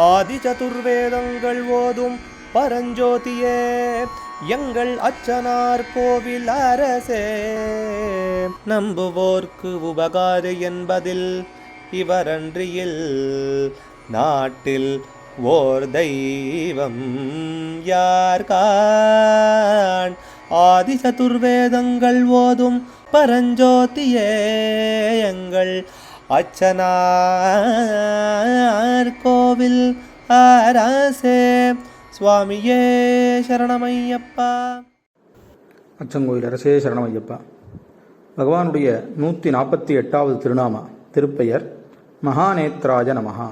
ஆதி சதுர்வேதங்கள் ஓதும் பரஞ்சோதியே எங்கள் அச்சனார் கோவில் அரசே. நம்புவோர்க்கு உபகாரி என்பதில் இவரன்றியில் நாட்டில் ஓர் தெய்வம் யார்கான். ஆதி சதுர்வேதங்கள் ஓதும் பரஞ்சோதியே எங்கள் அச்சனார் கோவில் அரசே. சுவாமியே சரணமையப்பா. அச்சங்கோயில் அரசே சரணமையப்பா. பகவானுடைய 148வது திருநாம திருப்பெயர் மகாநேத்ராய நமஹா.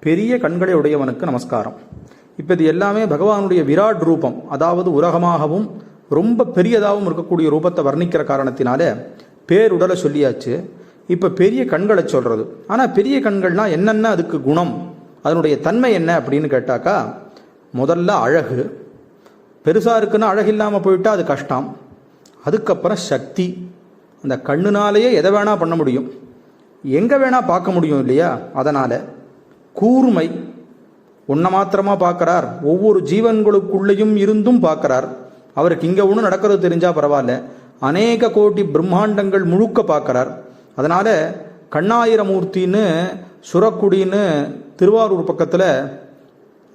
பெரிய கண்களை உடையவனுக்கு நமஸ்காரம். இப்போ இது எல்லாமே பகவானுடைய விராட் ரூபம், அதாவது உலகமாகவும் ரொம்ப பெரியதாகவும் இருக்கக்கூடிய ரூபத்தை வர்ணிக்கிற காரணத்தினால பேருடலை சொல்லியாச்சு. இப்போ பெரிய கண்களை சொல்கிறது. ஆனால் பெரிய கண்கள்னால் என்னென்ன, அதுக்கு குணம், அதனுடைய தன்மை என்ன அப்படின்னு கேட்டாக்கா, முதல்ல அழகு. பெருசாக இருக்குன்னா அழகு இல்லாமல் போயிட்டா அது கஷ்டம். அதுக்கப்புறம் சக்தி. அந்த கண்ணுனாலேயே எதை வேணால் பண்ண முடியும், எங்கே வேணால் பார்க்க முடியும் இல்லையா. அதனால் கூர்மை, ஒன்றை மாத்திரமா பார்க்குறார், ஒவ்வொரு ஜீவன்களுக்குள்ளேயும் இருந்தும் பார்க்குறார். அவருக்கு இங்கே ஒன்று நடக்கிறது தெரிஞ்சால் பரவாயில்ல, அநேக கோடி பிரம்மாண்டங்கள் முழுக்க பார்க்குறார். அதனால் கண்ணாயிரமூர்த்தின்னு சுரக்குடின்னு திருவாரூர் பக்கத்தில்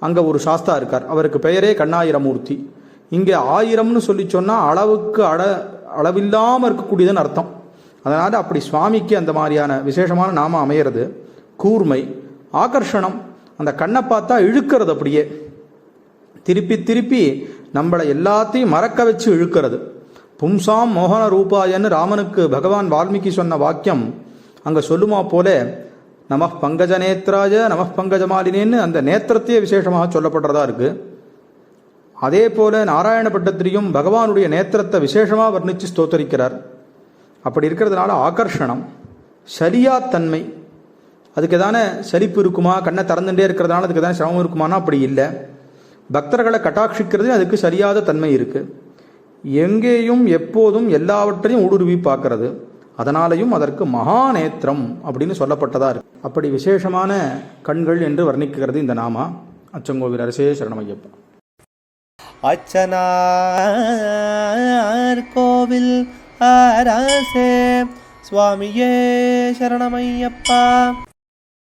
அங்கே ஒரு சாஸ்தா இருக்கார், அவருக்கு பெயரே கண்ணாயிரமூர்த்தி. இங்கே 1000ன்னு சொல்லி சொன்னால் அளவுக்கு அளவில்லாமல் இருக்கக்கூடியதுன்னு அர்த்தம். அதனால் அப்படி சுவாமிக்கு அந்த மாதிரியான விசேஷமான நாம அமையிறது. கூர்மை, ஆகர்ஷணம், அந்த கண்ணை பார்த்தா இழுக்கிறது, அப்படியே திருப்பி திருப்பி நம்மளை எல்லாத்தையும் மறக்க வச்சு இழுக்கிறது. பும்சாம் மோகன ரூபாயன்னு ராமனுக்கு பகவான் வால்மீகி சொன்ன வாக்கியம் அங்கே சொல்லுமா போல, நம பங்கஜ நேத்ராஜ நம பங்கஜமாலினேன்னு அந்த நேத்திரத்தையே விசேஷமாக சொல்லப்படுறதா இருக்கு. அதே போல நாராயண பட்டத்திரியும் பகவானுடைய நேத்திரத்தை விசேஷமாக வர்ணித்து ஸ்தோத்தரிக்கிறார். அப்படி இருக்கிறதுனால ஆகர்ஷணம், சலியாத்தன்மை. அதுக்கு தானே சலிப்பு இருக்குமா, கண்ணை திறந்துட்டே இருக்கிறதுனால அதுக்கு தானே சிரமம் இருக்குமானா அப்படி இல்லை. பக்தர்களை கட்டாட்சிக்கிறது அதுக்கு சரியாத தன்மை இருக்குது. எங்கேயும் எப்போதும் எல்லாவற்றையும் ஊடுருவி பார்க்கறது. அதனாலையும் அதற்கு மகாநேத்திரம் அப்படின்னு சொல்லப்பட்டதா இருக்கு. அப்படி விசேஷமான கண்கள் என்று வர்ணிக்கிறது இந்த நாமா. அச்சங்கோவில் அரசே சரணமையப்பா. அச்சனார் கோவில் அரசே. சுவாமியே சரணமையப்பா.